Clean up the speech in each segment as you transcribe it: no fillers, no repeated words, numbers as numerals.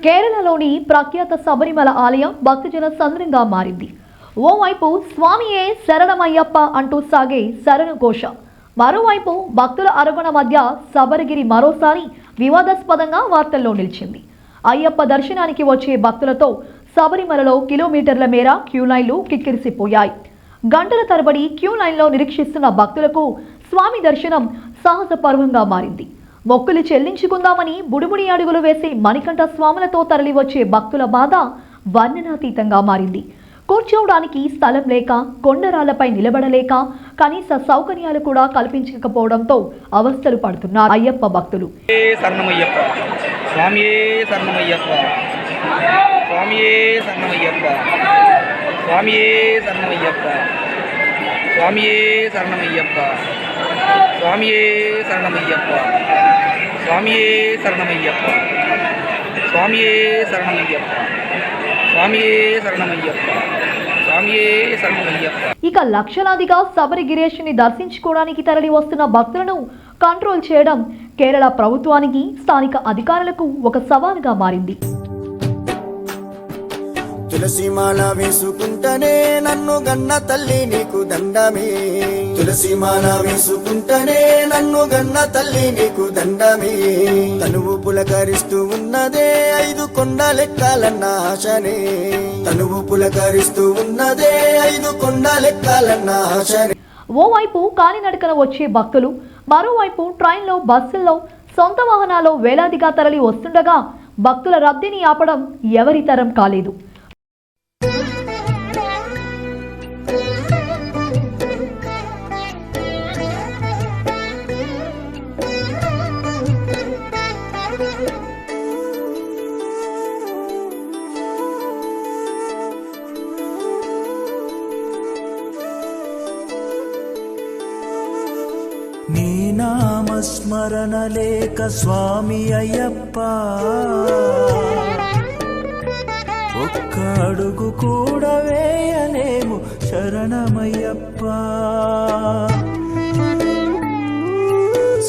కేరళలోని ప్రఖ్యాత శబరిమల ఆలయం భక్తజన సంద్రంగా మారింది. ఓవైపు స్వామియే శరణమయ్యప్ప అంటూ సాగే శరణ ఘోష, మరోవైపు భక్తుల అరగొన మధ్య శబరిగిరి మరోసారి వివాదాస్పదంగా వార్తల్లో నిలిచింది. అయ్యప్ప దర్శనానికి వచ్చే భక్తులతో శబరిమలలో కిలోమీటర్ల మేర క్యూ లైన్లు కిక్కిరిసిపోయాయి. గంటల తరబడి క్యూ లైన్లో నిరీక్షిస్తున్న భక్తులకు స్వామి దర్శనం సాహస పర్వంగా మారింది. మొక్కులు చెల్లించుకుందామని బుడిబుడి అడుగులు వేసి మణికంఠ స్వాములతో తరలివచ్చే భక్తుల బాధ వర్ణనాతీతంగా మారింది. కూర్చోవడానికి స్థలం లేక, కొండరాళ్లపై నిలబడలేక, కనీస సౌకర్యాలు కూడా కల్పించకపోవడంతో అవస్థలు పడుతున్నారు అయ్యప్ప భక్తులు. ఇక లక్షలాదిగా శబరిగిరీష్ని దర్శించుకోవడానికి తరలి వస్తున్న భక్తులను కంట్రోల్ చేయడం కేరళ ప్రభుత్వానికి, స్థానిక అధికారులకు ఒక సవాలుగా మారింది. తులసిమాల వేసుకుంటనే నన్ను గన్న తల్లి నీకు దండమే, తులసిమాల వేసుకుంటనే నన్ను గన్న తల్లి నీకు దండమే. తనువు పులకరిస్తూ ఉన్నదే 5 కొండలెక్కాలన్న ఆశనే, తనువు పులకరిస్తూ ఉన్నదే 5 కొండలెక్కాలన్న ఆశనే. ఓవైపు కాలినడకన వచ్చే భక్తులు, మరోవైపు ట్రైన్లో, బస్సుల్లో, సొంత వాహనాల్లో వేలాదిగా తరలి వస్తుండగా భక్తుల రద్దీని ఆపడం ఎవరి తరం కాలేదు. నీ నామస్మరణ లేక స్వామి అయ్యప్ప, ఒక్క అడుగు కూడా వేయలేము శరణమయ్యప్ప.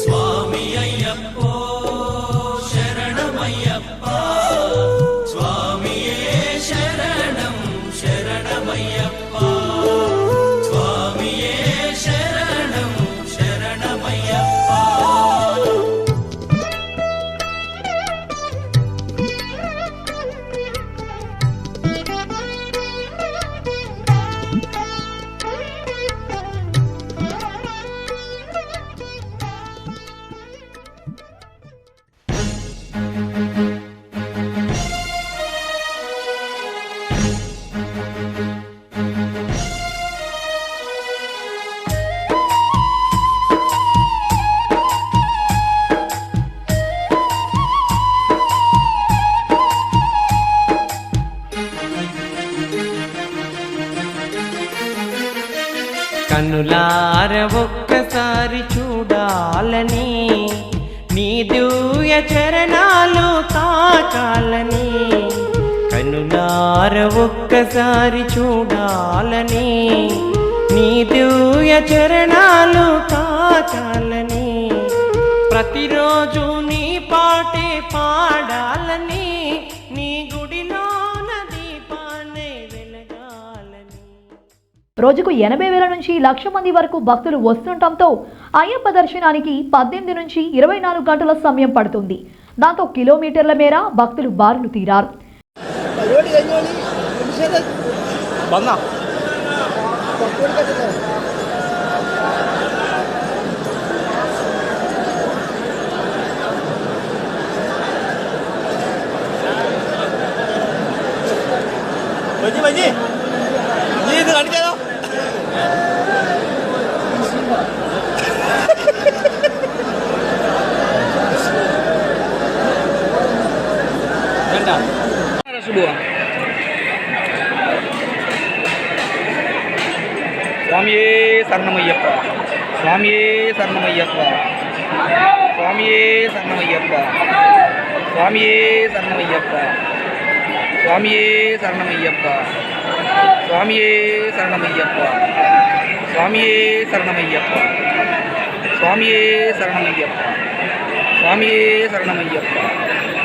స్వామి అయ్యప్ప శరణమయ్యప్ప, స్వామియే శరణం శరణమయ్యప్ప, స్వామియే శరణం శరణమయ్యప్ప. కనులార ఒక్కసారి చూడాలని, నీ దివ్య చరణాలు తాకాలని, కనులార ఒక్కసారి చూడాలని, నీ దివ్య చరణాలు తాకాలని, ప్రతిరోజు నీ పాటే పాడాలని, నీ గుడిలోన దీపాన్ని వెలగాలని. రోజుకు 80,000 నుంచి 1,00,000 మంది వరకు భక్తులు వస్తుండటంతో అయ్యప్ప దర్శనానికి 18 నుంచి 24 గంటల సమయం పడుతుంది. దాంతో కిలోమీటర్ల మేర భక్తులు బారులు తీరారు. స్వామియే శరణమయ్యప్ప, స్వామియే శరణమయ్యప్ప, స్వామియే శరణమయ్యప్ప, స్వామియే శరణమయ్యప్ప, స్వామియే శరణమయ్యప్ప, స్వామియే శరణమయ్యప్ప, స్వామియే శరణమయ్యప్ప, స్వామియే శరణమయ్యప్ప, స్వామియే శరణమయ్యప్ప,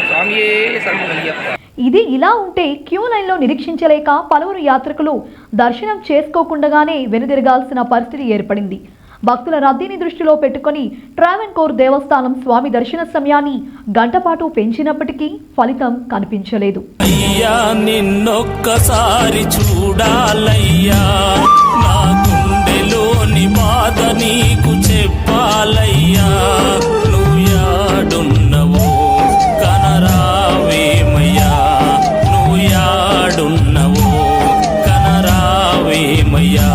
స్వామియే శరణమయ్యప్ప. ఇది ఇలా ఉంటే క్యూ లైన్లో నిరీక్షించలేక పలువురు యాత్రికులు దర్శనం చేసుకోకుండానే వెనుదిరగాల్సిన పరిస్థితి ఏర్పడింది. భక్తుల రద్దీని దృష్టిలో పెట్టుకుని ట్రావెన్కోర్ దేవస్థానం స్వామి దర్శన సమయాన్ని గంటపాటు పెంచినప్పటికీ ఫలితం కనిపించలేదు. అయ్యా నిన్నొక్కసారి చూడాలయ్యా, నా గుండెలోని బాధ నీకు చెప్పాలయ్యా. నువ్వు యాడున్నవో కనరావేమయ్యా, నువ్వు యాడున్నవో కనరావేమయ్యా.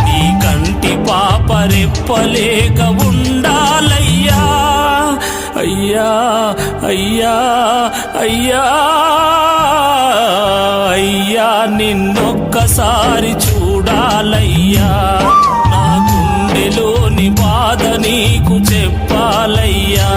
నీ కంటి పాపరెప్పలేక ఉండాలయ్యా. అయ్యా అయ్యా అయ్యా అయ్యా నిన్నొక్కసారి చూడాలయ్యా, నా గుండెలోని బాధ నీకు చెప్పాలయ్యా.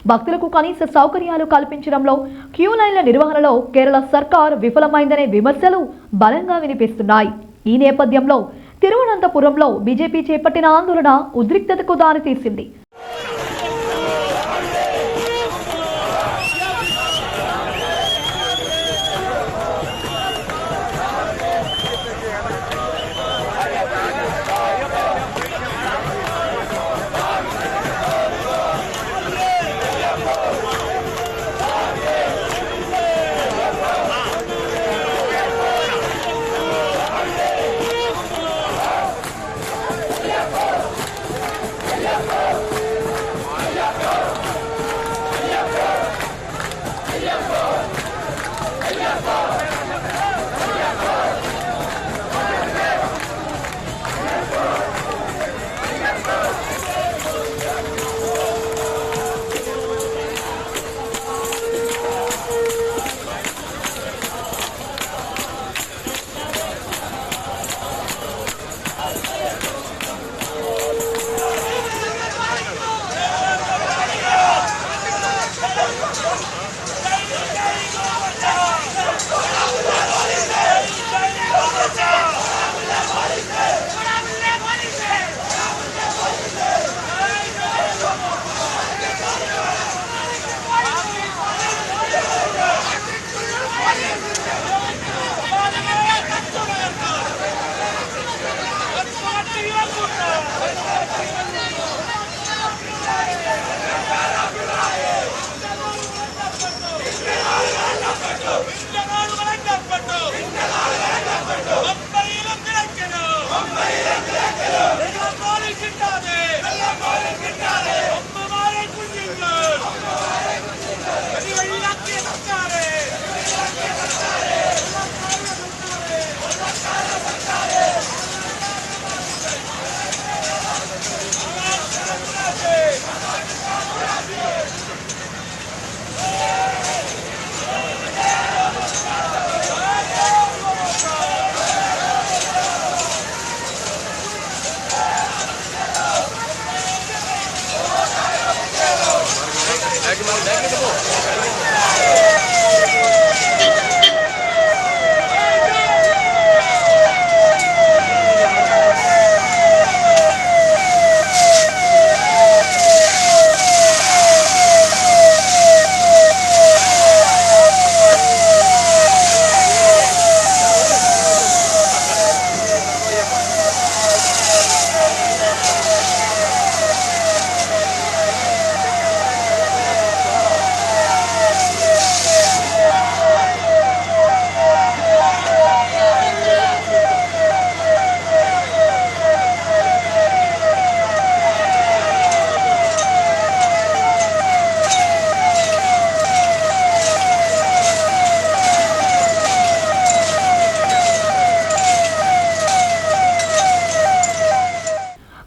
భక్తులకు కనీస సౌకర్యాలు కల్పించడంలో, క్యూ లైన్ల నిర్వహణలో కేరళ సర్కార్ విఫలమైందనే విమర్శలు బలంగా వినిపిస్తున్నాయి. ఈ నేపథ్యంలో తిరువనంతపురంలో బీజేపీ చేపట్టిన ఆందోళన ఉద్రిక్తతకు దారితీసింది.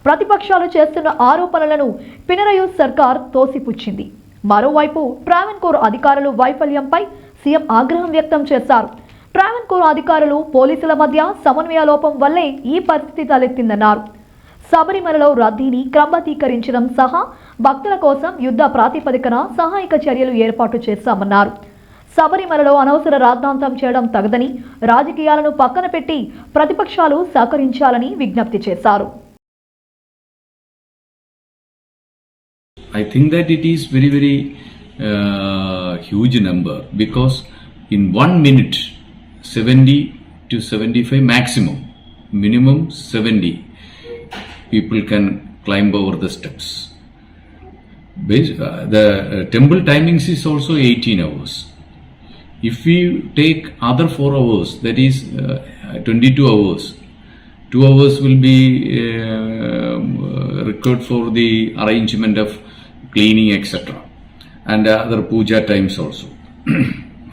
ప్రతిపక్షాలు చేస్తున్న ఆరోపణలను పినరయి సర్కార్ తోసిపుచ్చింది. మరోవైపు ట్రావెన్కోర్ అధికారులు వైఫల్యంపై సీఎం ఆగ్రహం వ్యక్తం చేశారు. ట్రావెన్కోర్ అధికారులు పోలీసుల మధ్య సమన్వయ లోపం వల్లే ఈ పరిస్థితి తలెత్తిందన్నారు. శబరిమలలో రద్దీని క్రమబద్ధీకరించడం సహా భక్తుల కోసం యుద్ధ ప్రాతిపదికన సహాయక చర్యలు ఏర్పాటు చేశామన్నారు. శబరిమలలో అనవసర రాద్ధాంతం చేయడం తగదని, రాజకీయాలను పక్కన పెట్టి ప్రతిపక్షాలు సహకరించాలని విజ్ఞప్తి చేశారు. I think that it is very huge number, because in 1 minute 70 to 75 maximum, minimum 70 people can climb over the steps. The temple timings is also 18 hours. If we take other 4 hours, that is 22 hours, 2 hours will be required for the arrangement of cleaning, etc., and other puja times also.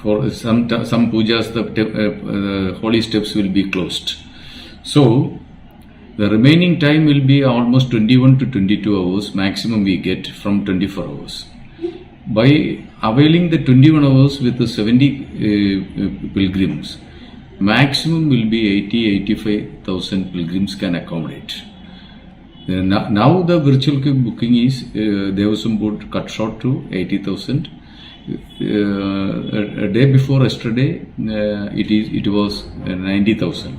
For some pujas, the holy steps will be closed. So the remaining time will be almost 21 to 22 hours maximum we get from 24 hours. By availing the 21 hours with the 70 pilgrims, maximum will be 80-85,000 pilgrims can accommodate. Now the virtual queue booking is Devasam Board cut short to 80,000. A day before yesterday, it was 90,000.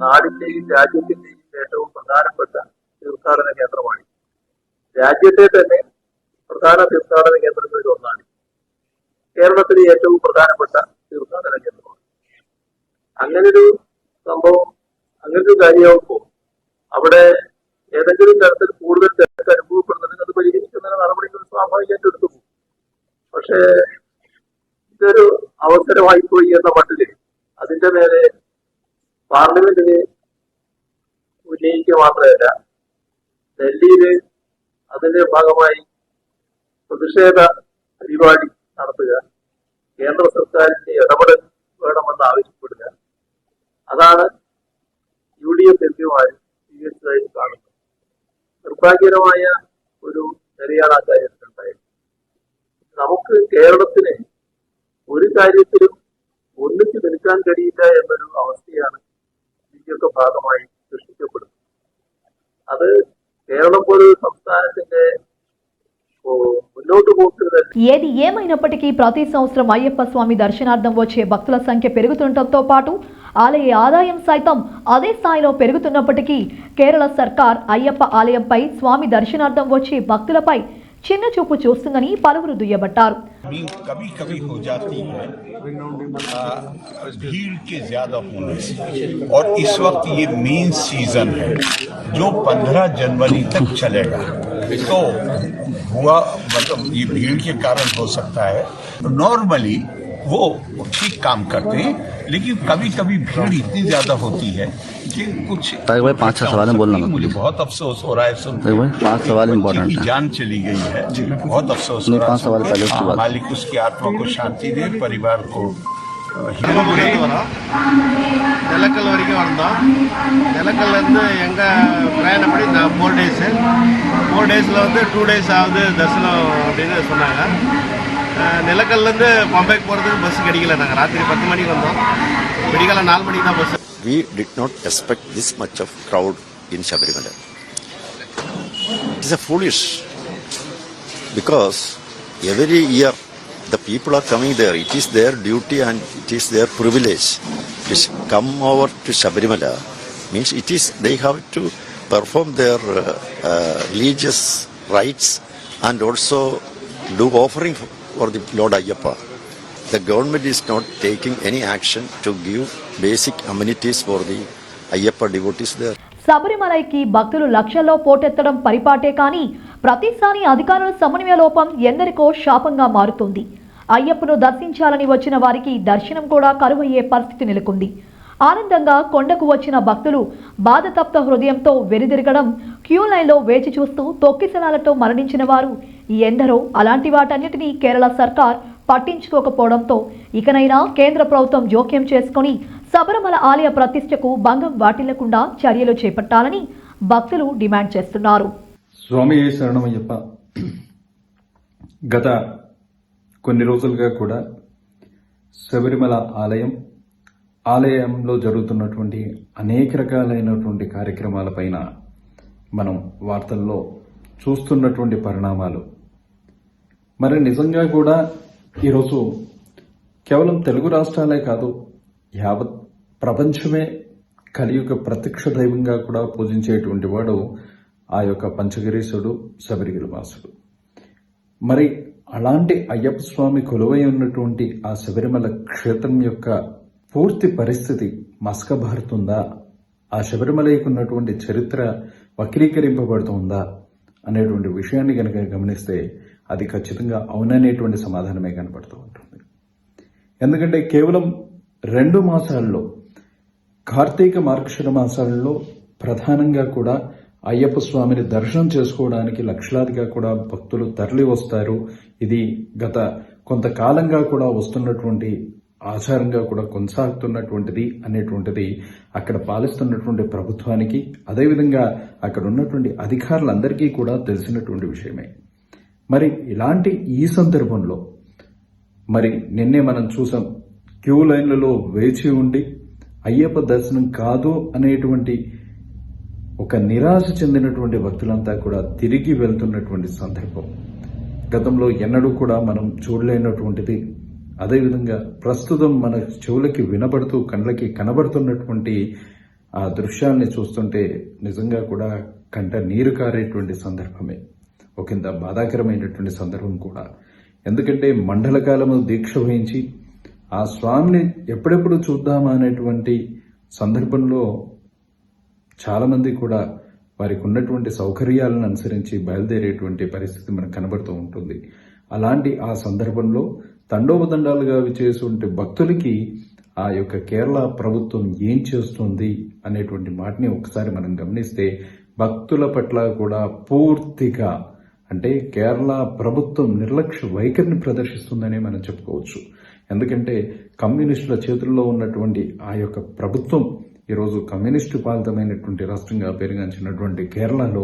നാടിന്റെയും രാജ്യത്തിന്റെയും ഏറ്റവും പ്രധാനപ്പെട്ട തീർത്ഥാടന കേന്ദ്രമാണ്. രാജ്യത്തെ തന്നെ പ്രധാന തീർത്ഥാടന കേന്ദ്രങ്ങളിൽ ഒന്നാണ്. കേരളത്തിലെ ഏറ്റവും പ്രധാനപ്പെട്ട തീർത്ഥാടന കേന്ദ്രമാണ്. അങ്ങനൊരു സംഭവം, അങ്ങനൊരു കാര്യമാകുമ്പോൾ അവിടെ ഏതെങ്കിലും തരത്തിൽ കൂടുതൽ തിരക്ക് അനുഭവപ്പെടുന്നുണ്ടെങ്കിൽ അത് പരിഹരിക്കുന്നതിന് നടപടികൾ സ്വാഭാവികമായിട്ട് എടുത്തു പോകും. പക്ഷേ ഇതൊരു അവസരമായി പോയി എന്ന മട്ടില് അതിന്റെ നേരെ പാർലമെന്റിന് ഉന്നയിക്കുക മാത്രമല്ല, ഡൽഹിയില് അതിന്റെ ഭാഗമായി പ്രതിഷേധ പരിപാടി നടത്തുക, കേന്ദ്ര സർക്കാരിന്റെ ഇടപെടൽ വേണമെന്ന് ആവശ്യപ്പെടുക, അതാണ് UDF എംപിമാർ സ്വീകരിച്ചതായി കാണുന്നത്. നിർഭാഗ്യകരമായ ഒരു നിലയാണ് ആ കാര്യത്തിലുണ്ടായത്. നമുക്ക് കേരളത്തിന് ഒരു കാര്യത്തിലും ഒന്നിച്ചു നിൽക്കാൻ കഴിയില്ല എന്നൊരു അവസ്ഥയാണ് ഇതിന്റെയൊക്കെ ഭാഗമായി സൃഷ്ടിക്കപ്പെടുന്നത്. അത് കേരളം പോലൊരു సంస్థానത്തിന്റെ మున్నోటు పోతుంది. ఏది ఏమైనప్పటికీ ప్రతి సంవత్సరం అయ్యప్ప స్వామి దర్శనార్థం వచ్చే భక్తుల సంఖ్య పెరుగుతుండటంతో పాటు ఆలయ ఆదాయం సైతం అదే స్థాయిలో పెరుగుతున్నప్పటికీ కేరళ సర్కార్ అయ్యప్ప ఆలయంపై స్వామి దర్శనార్థం వచ్చే భక్తులపై చిన్న చూపు చూస్తుందని పలువురు దుయ్యబట్టారు. कभी कभी हो जाती है भीड़ के ज्यादा होने से, और इस वक्त ये मेन सीजन है जो 15 जनवरी तक चलेगा, तो हुआ मतलब ये भीड़ के कारण हो सकता है. नॉर्मली वो ठीक काम करते हैं, लेकिन कभी कभी भीड़ इतनी ज्यादा होती है कि कुछ 5-6 सवाल बोलना, मुझे बहुत अफसोस हो रहा है सुन 5 सवाल इम्पोर्टेंट है. जान चली गई है, बहुत अफसोस हो रहा 5 सवाल पहले उसके बाद. मालिक उसकी आत्मा को शांति दे, परिवार को. நிலக்கல் வரைக்கும் வந்தோம். நிலக்கல்லேருந்து எங்கள் பிரயாணப்படி 4 டேஸு. 4 டேஸில் 2 டேஸ் ஆகுது தரிசனம் அப்படின்னு சொன்னாங்க. நிலக்கல்லேருந்து பம்பைக்கு போகிறதுக்கு பஸ் கிடைக்கல. நாங்கள் ராத்திரி 10 மணிக்கு வந்தோம். விடிகாலம் 4 மணிக்கு தான் bus. We did not expect this much of crowd in Sabarimala. It is a foolish, because every year the people are coming there. It is their duty and it is their privilege to come over to Sabarimala. Means it is they have to perform their religious rites and also do offering for the Lord Ayyappa. The government is not taking any action to give basic amenities for the Ayyappa devotees there. శబరిమలైకి భక్తులు లక్షల్లో పోటెత్తడం పరిపాటే కానీ ప్రతిసారి అధికారుల సమన్వయ లోపం ఎందరికో శాపంగా మారుతోంది. అయ్యప్పను దర్శించాలని వచ్చిన వారికి దర్శనం కూడా కరువయ్యే పరిస్థితి నెలకొంది. ఆనందంగా కొండకు వచ్చిన భక్తులు బాధతప్త హృదయంతో వెనుదిరగడం, క్యూ లైన్లో వేచి చూస్తూ తొక్కిసలాలతో మరణించిన వారు ఎందరో. అలాంటి వాటన్నిటినీ కేరళ సర్కార్ పట్టించుకోకపోవడంతో ఇకనైనా కేంద్ర ప్రభుత్వం జోక్యం చేసుకుని శబరిమల ఆలయ ప్రతిష్టకు భంగం వాటిల్లకుండా చర్యలు చేపట్టాలని భక్తులు డిమాండ్ చేస్తున్నారు. స్వామి శరణమయ్యప్ప. గత కొన్ని రోజులుగా కూడా శబరిమల ఆలయంలో జరుగుతున్నటువంటి అనేక రకాలైనటువంటి కార్యక్రమాలపైన మనం వార్తల్లో చూస్తున్నటువంటి పరిణామాలు, మరి నిజంగా కూడా ఈరోజు కేవలం తెలుగు రాష్ట్రాలే కాదు, యావత్ ప్రపంచమే కలియుగ ప్రత్యక్ష దైవంగా కూడా పూజించేటువంటి వాడు ఆ యొక్క పంచగిరీశుడు, శబరిగిరివాసుడు. మరి అలాంటి అయ్యప్ప స్వామి కొలువై ఉన్నటువంటి ఆ శబరిమల క్షేత్రం యొక్క పూర్తి పరిస్థితి మసకబారుతుందా, ఆ శబరిమలకి ఉన్నటువంటి చరిత్ర వక్రీకరింపబడుతుందా అనేటువంటి విషయాన్ని కనుక గమనిస్తే అది ఖచ్చితంగా అవుననేటువంటి సమాధానమే కనపడుతూ ఉంటుంది. ఎందుకంటే కేవలం 2 మాసాల్లో, కార్తీక మార్గశిర మాసాలలో ప్రధానంగా కూడా అయ్యప్ప స్వామిని దర్శనం చేసుకోవడానికి లక్షలాదిగా కూడా భక్తులు తరలి వస్తారు. ఇది గత కొంతకాలంగా కూడా వస్తున్నటువంటి ఆచారంగా కూడా కొనసాగుతున్నటువంటిది అనేటువంటిది అక్కడ పాలిస్తున్నటువంటి ప్రభుత్వానికి, అదేవిధంగా అక్కడ ఉన్నటువంటి అధికారులందరికీ కూడా తెలిసినటువంటి విషయమే. మరి ఇలాంటి ఈ సందర్భంలో మరి నిన్నే మనం చూసాం, క్యూ లైన్లలో వేచి ఉండి అయ్యప్ప దర్శనం కాదు అనేటువంటి ఒక నిరాశ చెందినటువంటి భక్తులంతా కూడా తిరిగి వెళ్తున్నటువంటి సందర్భం గతంలో ఎన్నడూ కూడా మనం చూడలేనటువంటిది. అదేవిధంగా ప్రస్తుతం మన చెవులకి వినబడుతూ కళ్ళకి కనబడుతున్నటువంటి ఆ దృశ్యాల్ని చూస్తుంటే నిజంగా కూడా కంట నీరు కారేటువంటి సందర్భమే, ఒకంత బాధాకరమైనటువంటి సందర్భం కూడా. ఎందుకంటే మండల కాలము దీక్ష వహించి ఆ స్వామిని ఎప్పుడెప్పుడు చూద్దామా అనేటువంటి సందర్భంలో చాలా మంది కూడా వారికి ఉన్నటువంటి సౌకర్యాలను అనుసరించి బయలుదేరేటువంటి పరిస్థితి మనకు కనబడుతూ ఉంటుంది. అలాంటి ఆ సందర్భంలో తండోపతండాలుగా విచ్చేటువంటి భక్తులకి ఆ యొక్క కేరళ ప్రభుత్వం ఏం చేస్తుంది అనేటువంటి మాటని ఒకసారి మనం గమనిస్తే భక్తుల పట్ల కూడా పూర్తిగా అంటే కేరళ ప్రభుత్వం నిర్లక్ష్య వైఖరిని ప్రదర్శిస్తుందనే మనం చెప్పుకోవచ్చు. ఎందుకంటే కమ్యూనిస్టుల చేతుల్లో ఉన్నటువంటి ఆ యొక్క ప్రభుత్వం ఈరోజు కమ్యూనిస్టు పాలితమైనటువంటి రాష్ట్రంగా పెరిగాంచినటువంటి కేరళలో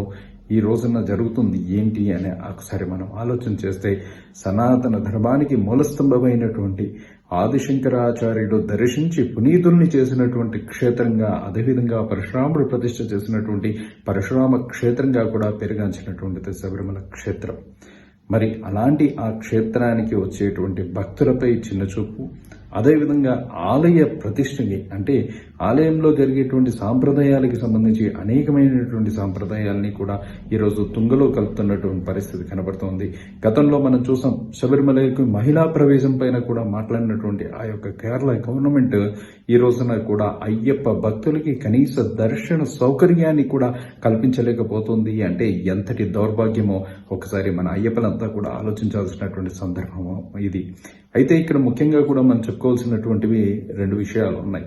ఈ రోజున జరుగుతుంది ఏంటి అని ఒకసారి మనం ఆలోచన చేస్తే, సనాతన ధర్మానికి మూలస్తంభమైనటువంటి ఆదిశంకరాచార్యుడు దర్శించి పునీతుల్ని చేసినటువంటి క్షేత్రంగా, అదేవిధంగా పరశురాముడు ప్రతిష్ఠ చేసినటువంటి పరశురామ క్షేత్రంగా కూడా పెరిగాంచినటువంటిది శబరిమల క్షేత్రం. మరి అలాంటి ఆ క్షేత్రానికి వచ్చేటువంటి భక్తులపై చిన్నచూపు, అదేవిధంగా ఆలయ ప్రతిష్టకి అంటే ఆలయంలో జరిగేటువంటి సాంప్రదాయాలకి సంబంధించి అనేకమైనటువంటి సాంప్రదాయాల్ని కూడా ఈరోజు తుంగలో కలుపుతున్నటువంటి పరిస్థితి కనబడుతోంది. గతంలో మనం చూసాం, శబరిమలకు మహిళా ప్రవేశం పైన కూడా మాట్లాడినటువంటి ఆ యొక్క కేరళ గవర్నమెంట్ ఈ రోజున కూడా అయ్యప్ప భక్తులకి కనీస దర్శన సౌకర్యాన్ని కూడా కల్పించలేకపోతుంది అంటే ఎంతటి దౌర్భాగ్యమో ఒకసారి మన అయ్యప్పలంతా కూడా ఆలోచించాల్సినటువంటి సందర్భము ఇది. అయితే ఇక్కడ ముఖ్యంగా కూడా మనం చెప్పుకోవాల్సినటువంటివి 2 విషయాలు ఉన్నాయి.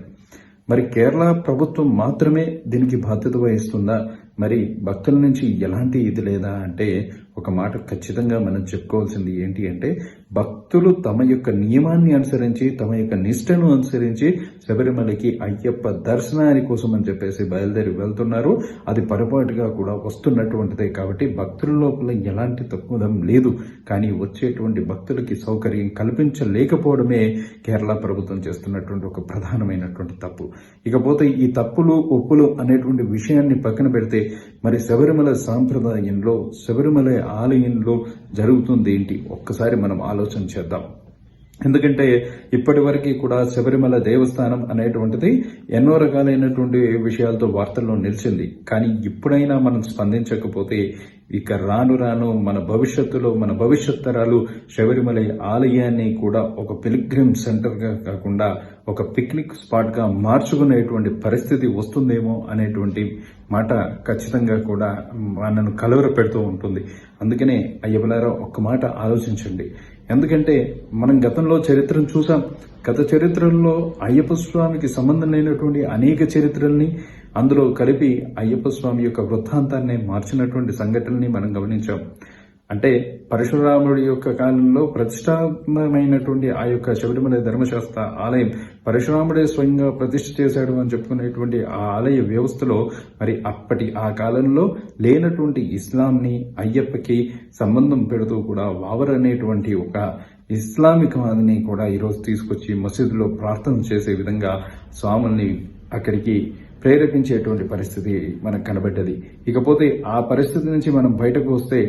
మరి కేరళ ప్రభుత్వం మాత్రమే దీనికి బాధ్యత వహిస్తుందా, మరి భక్తుల నుంచి ఎలాంటి ఇది లేదా అంటే ఒక మాట ఖచ్చితంగా మనం చెప్పుకోవాల్సింది ఏంటి అంటే, భక్తులు తమ యొక్క నియమాన్ని అనుసరించి, తమ యొక్క నిష్టను అనుసరించి శబరిమలకి అయ్యప్ప దర్శనాని కోసం అని చెప్పేసి బయలుదేరి వెళ్తున్నారు. అది పొరపాటుగా కూడా వస్తున్నటువంటిదే. కాబట్టి భక్తుల లోపల ఎలాంటి తప్పుదం లేదు. కానీ వచ్చేటువంటి భక్తులకి సౌకర్యం కల్పించలేకపోవడమే కేరళ ప్రభుత్వం చేస్తున్నటువంటి ఒక ప్రధానమైనటువంటి తప్పు. ఇకపోతే ఈ తప్పులు ఒప్పులు అనేటువంటి విషయాన్ని పక్కన పెడితే, మరి శబరిమల సాంప్రదాయంలో, శబరిమల ఆలయంలో జరుగుతుంది ఏంటి ఒక్కసారి మనం ఆలోచన చేద్దాం. ఎందుకంటే ఇప్పటి వరకు కూడా శబరిమల దేవస్థానం అనేటువంటిది ఎన్నో రకాలైనటువంటి విషయాలతో వార్తల్లో నిలిచింది. కానీ ఇప్పుడైనా మనం స్పందించకపోతే ఇక రాను రాను మన భవిష్యత్తులో మన భవిష్యత్ తరాలు శబరిమల ఆలయాన్ని కూడా ఒక పిల్గ్రిమ్ సెంటర్గా కాకుండా ఒక పిక్నిక్ స్పాట్గా మార్చుకునేటువంటి పరిస్థితి వస్తుందేమో అనేటువంటి మాట ఖచ్చితంగా కూడా మనను కలవర పెడుతూ ఉంటుంది. అందుకనే అయ్యప్పలారా ఒక్క మాట ఆలోచించండి. ఎందుకంటే మనం గతంలో చరిత్రను చూసాం. గత చరిత్రల్లో అయ్యప్ప స్వామికి సంబంధం లేనటువంటి అనేక చరిత్రల్ని అందులో కలిపి అయ్యప్ప స్వామి యొక్క వృత్తాంతాన్ని మార్చినటువంటి సంఘటనల్ని మనం గమనించాం. అంటే పరశురాముడి యొక్క కాలంలో ప్రతిష్టాత్మకమైనటువంటి ఆ యొక్క శబరిమల ధర్మశాస్త్ర ఆలయం పరశురాముడే స్వయంగా ప్రతిష్ఠ చేశాడు అని చెప్పుకునేటువంటి ఆ ఆలయ వ్యవస్థలో మరి అప్పటి ఆ కాలంలో లేనటువంటి ఇస్లాంని అయ్యప్పకి సంబంధం పెడుతూ కూడా వావర్ అనేటువంటి ఒక ఇస్లామిక్ వాదిని కూడా ఈరోజు తీసుకొచ్చి మసీదులో ప్రార్థన చేసే విధంగా స్వాముల్ని అక్కడికి ప్రేరేపించేటువంటి పరిస్థితి మనకు కనబడ్డది. ఇకపోతే ఆ పరిస్థితి నుంచి మనం బయటకు వస్తే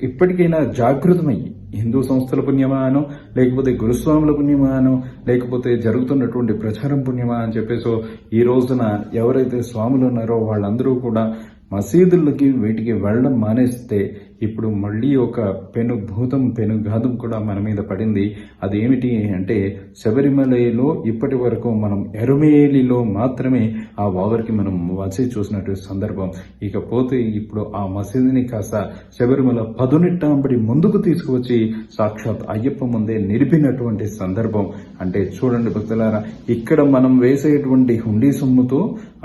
ఇప్పటికైనా జాగృతమయ్యి హిందూ సంస్థల పుణ్యమానో లేకపోతే గురుస్వాముల పుణ్యమానో లేకపోతే జరుగుతున్నటువంటి ప్రచారం పుణ్యమా అని చెప్పేసో ఈ రోజున ఎవరైతే స్వాములు ఉన్నారో వాళ్ళందరూ కూడా మసీదులకి వీటికి వెళ్ళడం మానేస్తే ఇప్పుడు మళ్ళీ ఒక పెనుఘాతం కూడా మన మీద పడింది. అదేమిటి అంటే శబరిమలలో ఇప్పటి వరకు మనం ఎరుమేలిలో మాత్రమే ఆ వావరికి మనం మసీదు చూసినట్టు సందర్భం. ఇకపోతే ఇప్పుడు ఆ మసీదుని కాస్త శబరిమల పదునెట్టాంబడి ముందుకు తీసుకువచ్చి సాక్షాత్ అయ్యప్ప ముందే నిలిపినటువంటి సందర్భం. అంటే చూడండి భక్తులారా, ఇక్కడ మనం వేసేటువంటి హుండీ సొమ్ముతో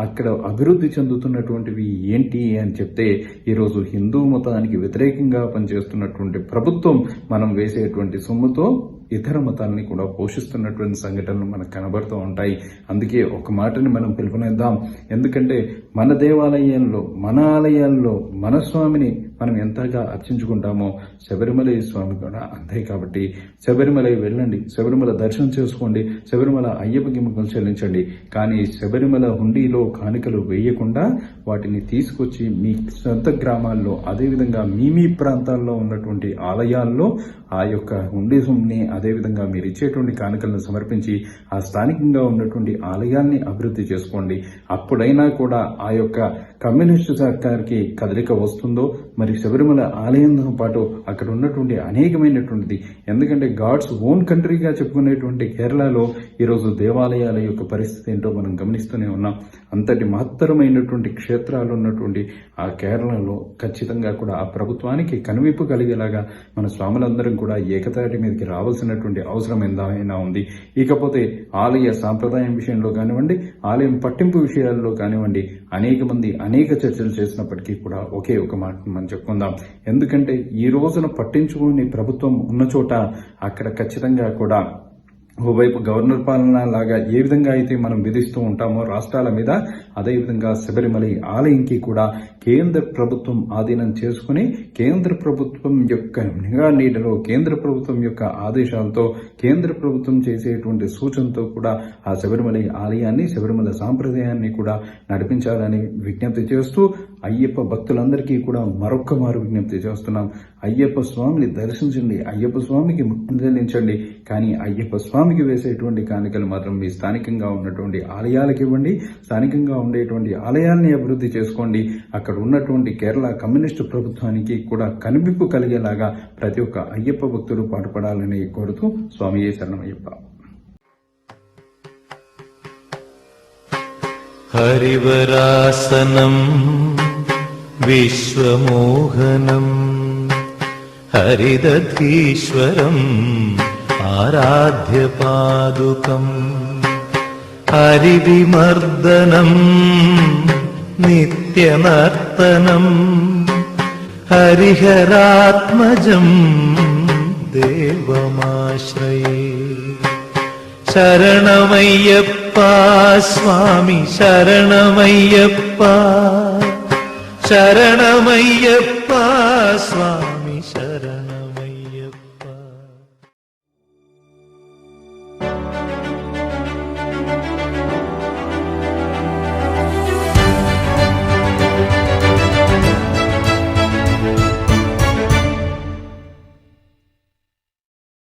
అక్కడ అభివృద్ధి చెందుతున్నటువంటివి ఏంటి అని చెప్తే ఈరోజు హిందూ మతానికి వ్యతిరేకంగా పనిచేస్తున్నటువంటి ప్రభుత్వం మనం వేసేటువంటి సొమ్ముతో ఇతర మతాలని కూడా పోషిస్తున్నటువంటి సంఘటనలు మనకు కనబడుతూ ఉంటాయి. అందుకే ఒక మాటని మనం పిలుపునిద్దాం. ఎందుకంటే మన దేవాలయాల్లో మన ఆలయాల్లో మన స్వామిని మనం ఎంతగా అర్చించుకుంటామో శబరిమల స్వామి కూడా అంతే. కాబట్టి శబరిమల వెళ్ళండి, శబరిమల దర్శనం చేసుకోండి, శబరిమల అయ్యప్పకి మొక్కులు చెల్లించండి. కానీ శబరిమల హుండీలో కానుకలు వేయకుండా వాటిని తీసుకొచ్చి మీ సొంత గ్రామాల్లో అదేవిధంగా మీ ప్రాంతాల్లో ఉన్నటువంటి ఆలయాల్లో ఆ యొక్క హుండీ సొమ్ముని అదేవిధంగా మీరు ఇచ్చేటువంటి కానుకలను సమర్పించి ఆ స్థానికంగా ఉన్నటువంటి ఆలయాల్ని అభివృద్ధి చేసుకోండి. అప్పుడైనా కూడా ఆ యొక్క కమ్యూనిస్టు సర్కార్కి కదలిక వస్తుందో మరి శబరిమల ఆలయంతో పాటు అక్కడ ఉన్నటువంటి అనేకమైనటువంటిది. ఎందుకంటే గాడ్స్ ఓన్ కంట్రీగా చెప్పుకునేటువంటి కేరళలో ఈరోజు దేవాలయాల యొక్క పరిస్థితి ఏంటో మనం గమనిస్తూనే ఉన్నాం. అంతటి మహత్తరమైనటువంటి క్షేత్రాలు ఉన్నటువంటి ఆ కేరళలో ఖచ్చితంగా కూడా ఆ ప్రభుత్వానికి కనువిప్పు కలిగేలాగా మన స్వాములందరం కూడా ఏకతాటి మీదకి రావాల్సినటువంటి అవసరం ఎంతైనా ఉంది. ఇకపోతే ఆలయ సాంప్రదాయం విషయంలో కానివ్వండి, ఆలయం పట్టింపు విషయాల్లో కానివ్వండి, అనేక మంది అనేక చర్చలు చేసినప్పటికీ కూడా ఒకే ఒక మాట మనం చెప్పుకుందాం. ఎందుకంటే ఈ రోజున పట్టించుకుని ప్రభుత్వం ఉన్న చోట అక్కడ ఖచ్చితంగా కూడా ఓవైపు గవర్నర్ పాలన లాగా ఏ విధంగా అయితే మనం విధిస్తూ ఉంటామో రాష్ట్రాల మీద, అదేవిధంగా శబరిమల ఆలయంకి కూడా కేంద్ర ప్రభుత్వం ఆధీనం చేసుకుని కేంద్ర ప్రభుత్వం యొక్క నిఘా నీడలో కేంద్ర ప్రభుత్వం యొక్క ఆదేశాలతో కేంద్ర ప్రభుత్వం చేసేటువంటి సూచనతో కూడా ఆ శబరిమల ఆలయాన్ని శబరిమల సాంప్రదాయాన్ని కూడా నడిపించాలని విజ్ఞప్తి చేస్తూ అయ్యప్ప భక్తులందరికీ కూడా మరొక్క మారు విజ్ఞప్తి చేస్తున్నాం. అయ్యప్ప స్వామిని దర్శించండి, అయ్యప్ప స్వామికి మొక్కులు చెల్లించండి. కానీ అయ్యప్ప స్వామికి వేసేటువంటి కానుకలు మాత్రం మీ స్థానికంగా ఉన్నటువంటి ఆలయాలకు ఇవ్వండి. స్థానికంగా ఉండేటువంటి ఆలయాల్ని అభివృద్ధి చేసుకోండి. అక్కడ ఉన్నటువంటి కేరళ కమ్యూనిస్టు ప్రభుత్వానికి కూడా కనువిప్పు కలిగేలాగా ప్రతి ఒక్క అయ్యప్ప భక్తులు పాటుపడాలని కోరుతూ స్వామియే శరణమయ్యప్ప. హరివరాసనం విశ్వమోహనం హరిదధీశ్వరం ఆరాధ్యపాదుకం హరివిమర్దనం నిత్యనర్తనం హరిహరాత్మజం దేవమాశ్రయే. శరణమయ్యప్ప స్వామి శరణమయ్యప్ప, శరణమయ్యప్ప స్వామి